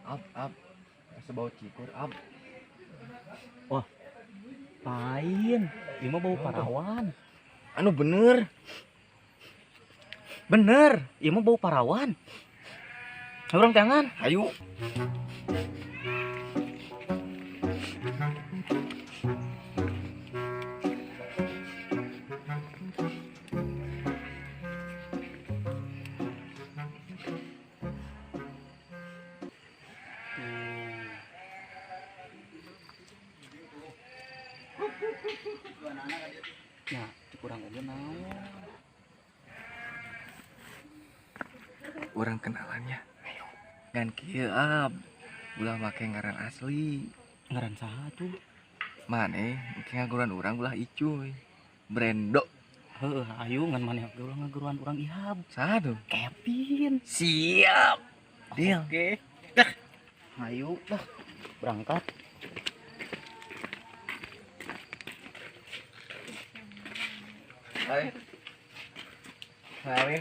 Ab, sebau cikur, ab. Wah, lain. Ini mah bau parawan. Anu bener. Ini mah bau parawan. Orang tangan. Ayo. Nah, kurang aja naon. Orang kenalannya. Ayo. Ngan kieu ab. Ulah make ngaran asli. Ngaran saha tuh? Mane, engke ngaguran urang ulah icuy. Brendo. Heuh, ayo ngan maneh ge ulah ngaguruan urang Ihab. Saha tuh? Kevin. Siap. Deal. Oke. Dah. Ayo dah. Berangkat. Hai. Hai.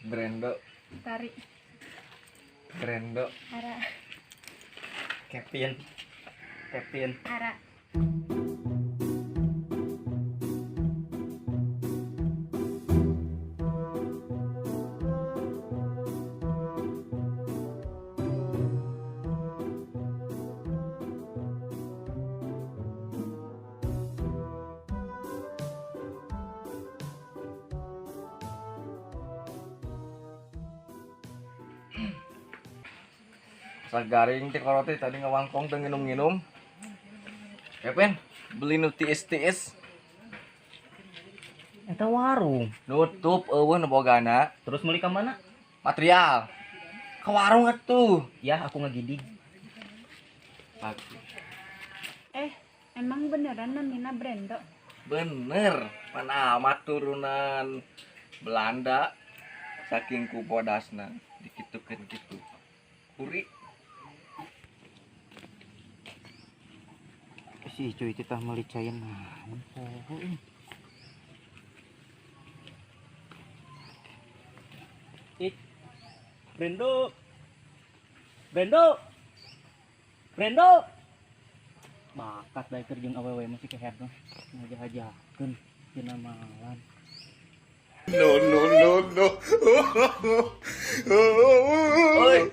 Brendo. Tari Brendo. Ara Kevin. Ara Sagaring teh kalau teh tadi ngawangkong teh nginum-nginum. Kevin, beli nu tiis-tiis. Eta warung. Nutup eueuh nu bogana Terus meuli ka mana? material. Ke warung atuh. Ya, aku ngagidig. emang beneran namina Brendo? Bener, mana amat turunan Belanda saking ku bodasna dikitukeun kitu. Kuri Si cuy kita meuli cayeun naon poho. Brendo. Bakat bae keur jeung awewe masih keher mah. Ngajak-ajakeun tina malan. no. Oi.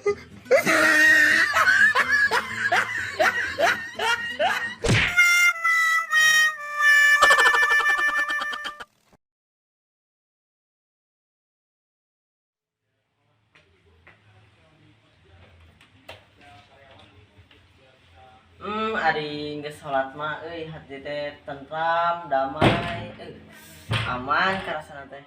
Ari geus salat mah hati teh tentram, damai, aman karasana teh.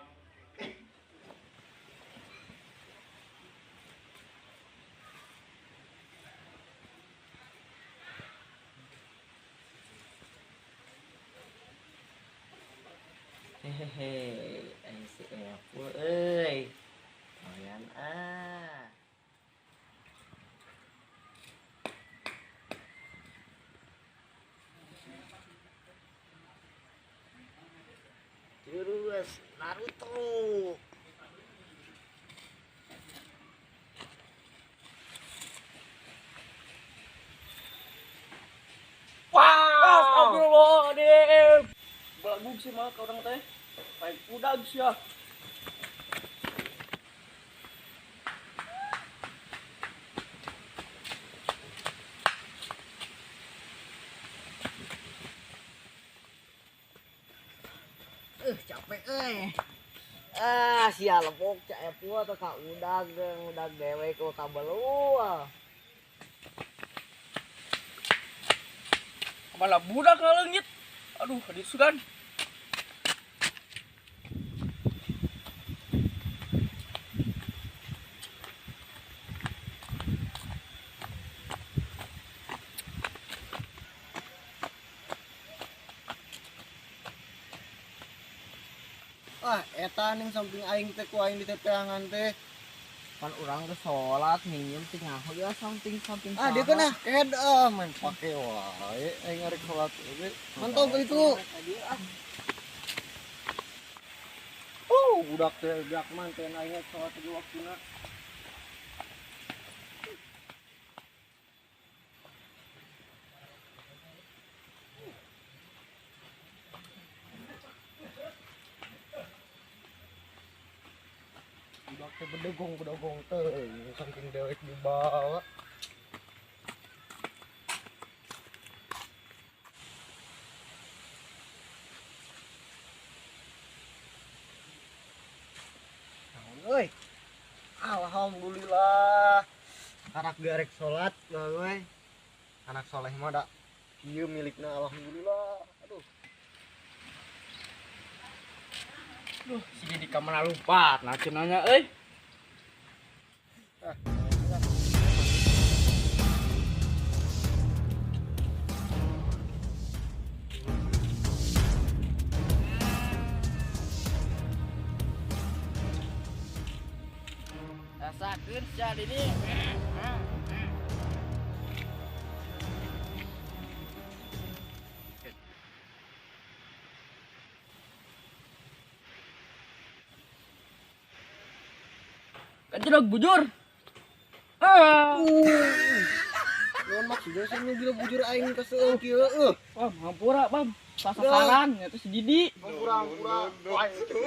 Hehehe, aya si Epul Lumayan Terus Naruto. Astagfirullahaladzim. Bagus sih mah ka urang teh. Baik udag sia. Capek sia lepok cak Epul atau ka udag dewe ku kabelu. Malah budak ngaleungit. Aduh, di Sudan. Eta ning samping aing teh ku aing di teteangan teh. Kan urang teh salat minjem teh ngaho ya samping Dia kan head main pake wae aing arek salat oge. Mantap itu. Budak teh jak man teh aing salat di waktuna. Pakai bedogong teh, saking dewek dibawa. Euy. Alhamdulillah. Anak garek salat euy. Anak soleh mah da ieu milikna alhamdulillah. Aduh. Duh, si di kamar lupa. Nah, cenanya euy. Rasakeun sia di dieu. Kajerog bujur. Naon maksudnya sih nu bila bujur aing ka seueung kieu eueuh. Bam, hampura, Bam. Pasasaran nya teh si Didi. Kurang-kurang. Wah, itu.